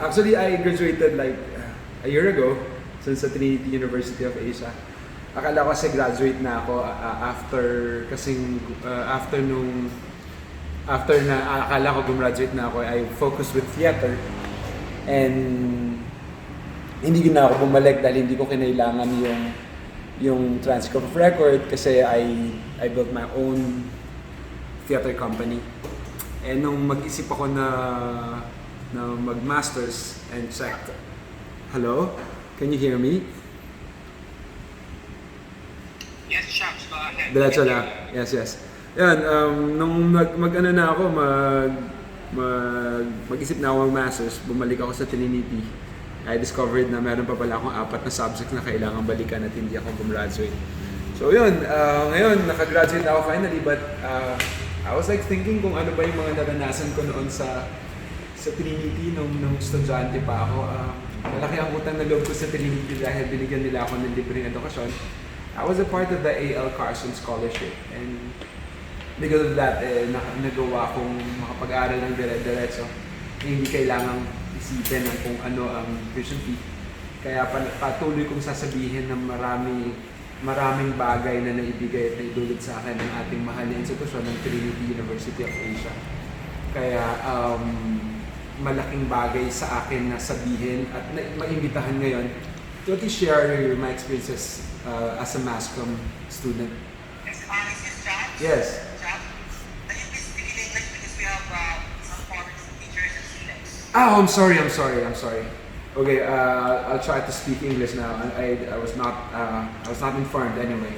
Actually, I graduated like a year ago sa Trinity University of Asia. Akala ko kasi graduate na ako after na akala ko gumraduate na ako, I focused with theater. And hindi na ako bumalik dahil hindi ko kinailangan yung transcript of record kasi I built my own theater company. And nung mag-isip ako na mag-masters and checked, hello? Can you hear me? Yes, Shams, go ahead. Diretso lang. Yes. Yan, nung mag-ano na ako, mag-isip na ako mag-masters, bumalik ako sa Trinity. I discovered na meron pa pala akong 4 na subjects na kailangan balikan at hindi ako gumraduate. So yun, ngayon nakagraduate na ako finally, but I was like thinking kung ano ba yung mga naranasan ko noon sa Trinity nung estudyante pa ako. Malaki ang utang na loob ko sa Trinity dahil binigyan nila ako ng libreng edukasyon. I was a part of the A.L. Carson Scholarship, and because of that, nagawa kong makapag-aral ng dire-diretso. Hindi kailangang isipin ng kung ano ang tuition fee. Kaya patuloy kong sasabihin na maraming bagay na naibigay at naidulot sa akin ng ating mahal na institusyon ng Trinity University of Asia. Kaya malaking bagay sa akin na sabihin at maimbitahan ngayon to share my experiences as a mass comm student. Yes, is this Shams? Yes. Shams, can you please speak in English because we have some foreign teachers and students. Oh, I'm sorry. Okay, I'll try to speak English now. I was not informed anyway.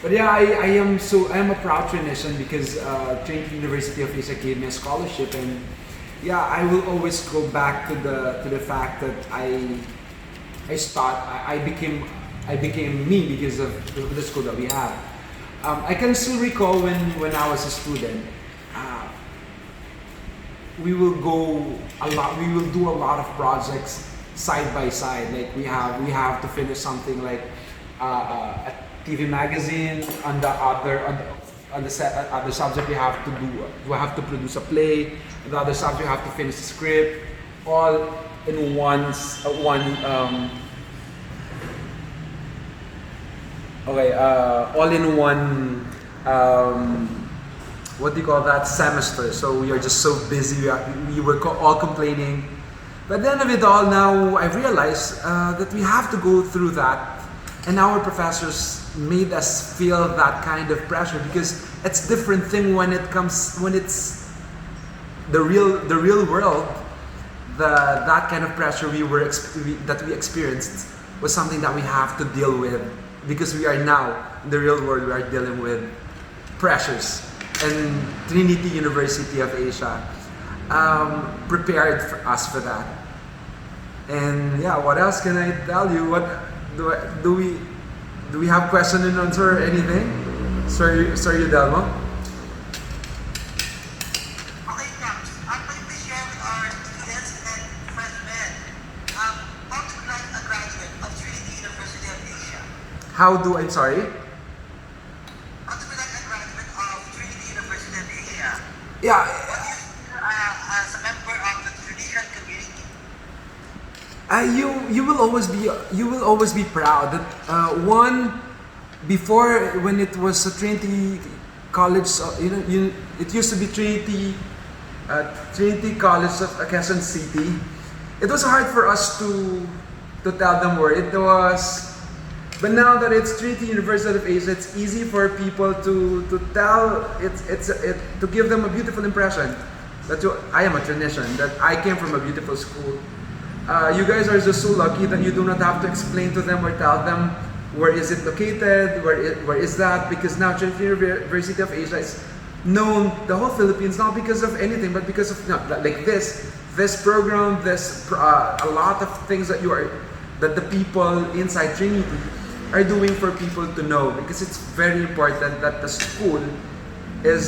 But yeah, I am a proud Trinitian because Trinity University of Asia gave me a scholarship, and yeah, I will always go back to the fact that I became me because of the school that we have. I can still recall when I was a student. We will do a lot of projects side by side. Like we have to finish something like a TV magazine. On the other subject we have to produce a play. On the other subject we have to finish a script. All in one. All in one. What do you call that, semester? So we are just so busy. We were all complaining. But at the end of it all, now I realize that we have to go through that, and our professors made us feel that kind of pressure because it's a different thing when it's the real world. That kind of pressure that we experienced was something that we have to deal with because we are now in the real world. We are dealing with pressures. And Trinity University of Asia prepared for us for that. And yeah, what else can I tell you? What do we have question and answer or anything? Sir Yudelmo? Okay, Shams, I'm going to share with our students and freshmen how to become a graduate of Trinity University of Asia. I'm sorry? Yeah. As a member of the Trinitian community, You will always be proud that before, when it was a Trinity College, it used to be Trinity College of Quezon City. It was hard for us to tell them where it was. But now that it's Trinity University of Asia, it's easy for people to tell to give them a beautiful impression that I am a Trinitian, that I came from a beautiful school. You guys are just so lucky that you do not have to explain to them or tell them where is it located, where is that, because now Trinity University of Asia is known the whole Philippines, not because of anything, but because of like this program, a lot of things that the people inside Trinity are doing for people to know, because it's very important that the school is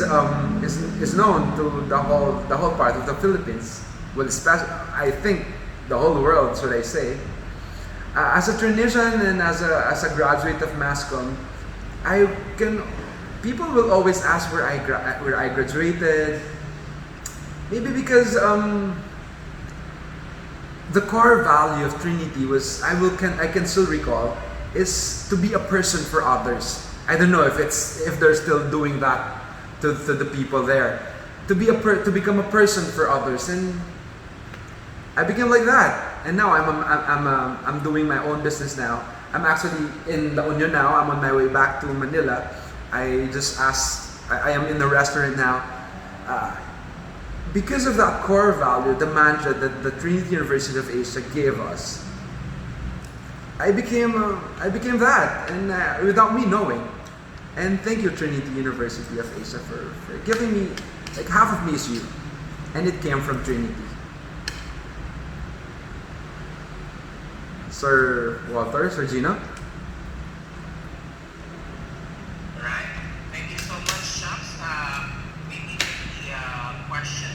known to the whole part of the Philippines. Well, especially I think the whole world, should I say. As a Trinitian and as a graduate of mass comm, people will always ask where I graduated. Maybe because the core value of Trinity was, I can still recall, is to be a person for others. I don't know if they're still doing that to the people there. To become a person for others, and I became like that. And now I'm doing my own business now. I'm actually in La Union now. I'm on my way back to Manila. I am in the restaurant now. Because of that core value, the mantra that the Trinity University of Asia gave us, I became that, and without me knowing. And thank you, Trinity University of Asia, for giving me, like, half of me is you, and it came from Trinity. Sir Walter, Sir Gino? Alright. Thank you so much, Chaps. Maybe the question.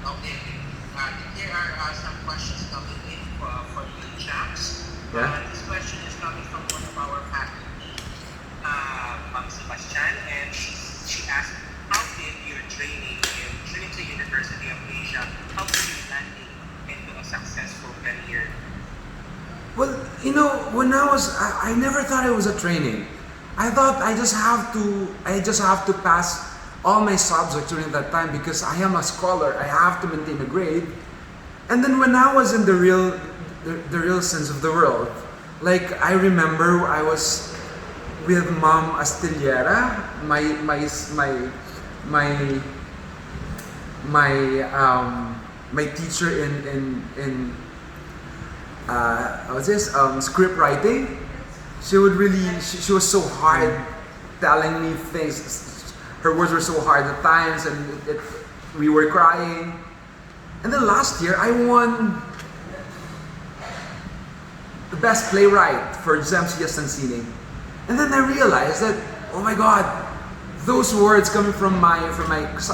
Okay. Here are some questions coming in for you, Chaps. Yeah. This question is coming from one of our faculty, Ma'am Sebastian, and she asked, how did your training in Trinity University of Asia help you landing into a successful career? Well, when I never thought it was a training. I thought I just have to pass all my subjects during that time because I am a scholar. I have to maintain a grade. And then when I was in the real sense of the world, like, I remember I was with Mom Astillera, my teacher in what's this, script writing. She was so hard telling me things. Her words were so hard at times, and we were crying. And then last year, I won the best playwright for Gemsia Sansini. And then I realized that, oh my God, those words coming from my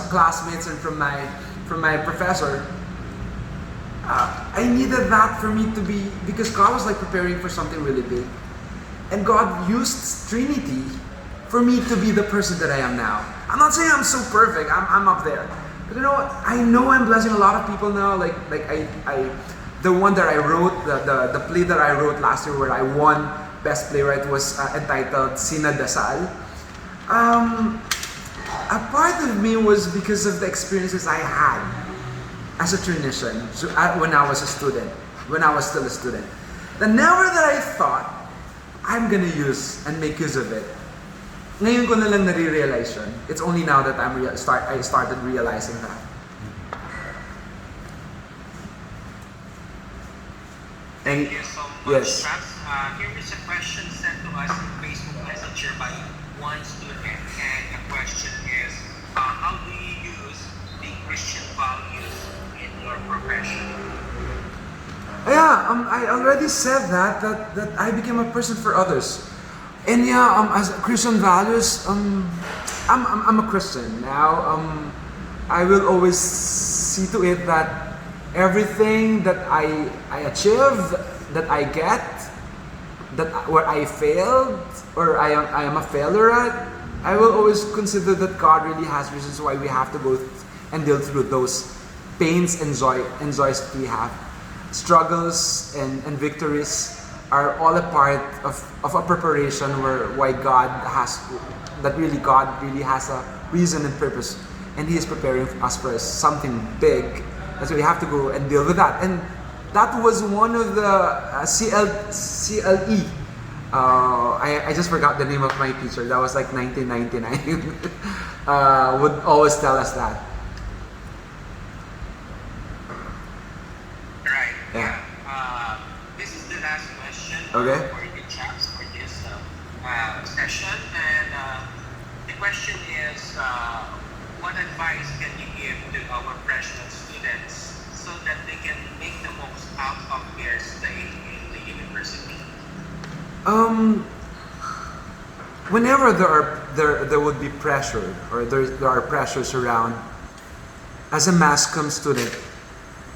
classmates and from my professor, I needed that for me to be, because God was like preparing for something really big. And God used Trinity for me to be the person that I am now. I'm not saying I'm so perfect, I'm up there. But I know I'm blessing a lot of people now. Like the one that I wrote, the play that I wrote last year where I won Best Playwright was entitled Sina Dasal. A part of me was because of the experiences I had as a Trinitian when I was still a student. The never that I thought I'm gonna use and make use of it. Ngayon ko na lang nare-realize yun. It's only now that I started realizing that. Thank you so much, Yes. Traps. Here is a question sent to us in Facebook Messenger by one student, and the question is, how do you use the Christian values in your profession? Yeah, I already said that I became a person for others. And yeah, as Christian values, I'm a Christian now. I will always see to it that everything that I achieve, that I get, that where I failed or I am a failure at, I will always consider that God really has reasons why we have to go and deal through those pains and joys that we have. Struggles and victories are all a part of a preparation why God really has a reason and purpose, and He is preparing us for something big. And so we have to go and deal with that. And that was one of the CLE. I just forgot the name of my teacher. That was like 1999. Would always tell us that. Right. Yeah. This is the last question Okay. for the Chaps for this session, and the question is, what advice can you give to our freshman students so that they can make the most out of their stay in the university? Whenever there would be pressure, or there are pressures around, as a mass comm student,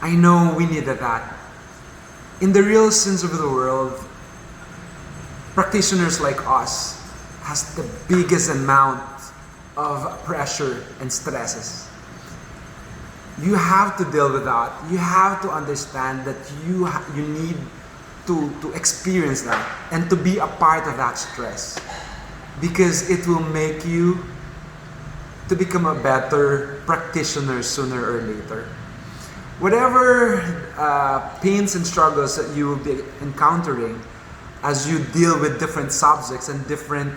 I know we needed that. In the real sense of the world, practitioners like us has the biggest amount of pressure and stresses. You have to deal with that. You have to understand that you need to experience that and to be a part of that stress, because it will make you to become a better practitioner sooner or later. Whatever pains and struggles that you will be encountering as you deal with different subjects and different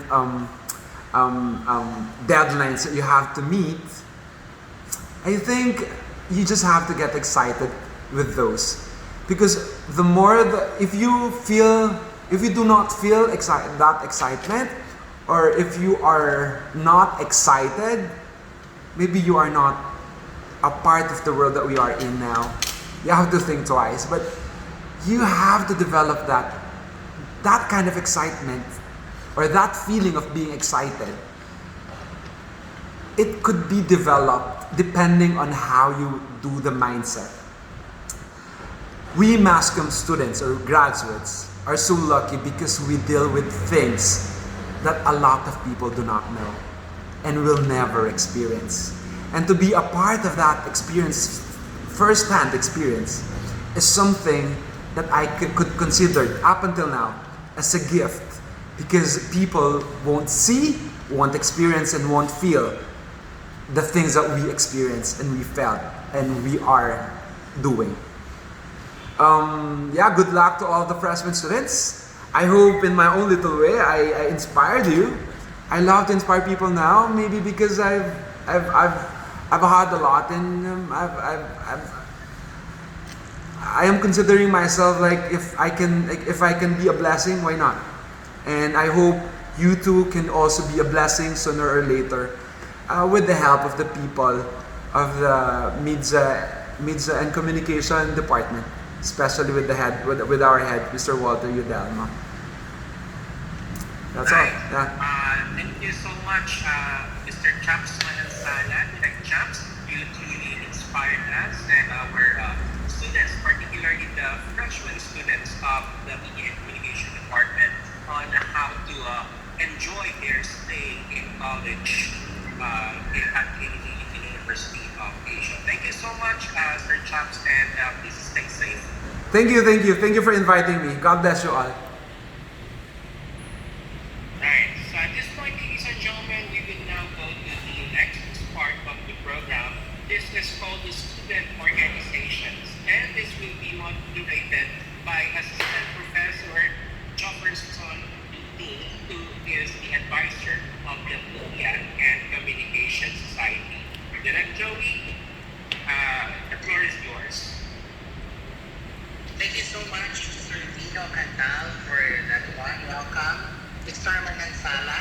deadlines that you have to meet, I think you just have to get excited with those. Because the more, if you do not feel that excitement, or if you are not excited, maybe you are not a part of the world that we are in now. You have to think twice. But you have to develop that kind of excitement, or that feeling of being excited. It could be developed depending on how you do the mindset. We mass comm students or graduates are so lucky because we deal with things that a lot of people do not know and will never experience. And to be a part of that experience, first-hand experience, is something that I could consider up until now as a gift, because people won't see, won't experience, and won't feel the things that we experienced and we felt and we are doing. Good luck to all the freshman students. I hope in my own little way I inspired you. I love to inspire people now, maybe because I've had a lot, and I am considering myself like if I can be a blessing, why not? And I hope you too can also be a blessing sooner or later, with the help of the people of the media and communication department, especially with our head, Mr. Walter Udelma. That's all. Yeah. Thank you so much, Mr. Chaps Manansala. Tech Chaps, you truly inspired us and our students, particularly the freshman students of the Media and Communication Department, on how to enjoy their stay in college at the University of Asia. Thank you so much, Sir Chaps, and please stay safe. Thank you for inviting me. God bless you all. Right. So at this point, ladies and gentlemen, we will now go to the next part of the program. This is called the Student Organizations, and this will be moderated by Assistant Professor Jefferson Dean, who is the advisor of the Media and Communication Society. Direct Joey, the floor is yours. Thank you so much, Mr. Vino Cantal, for that one. Welcome. Mr. Manansala.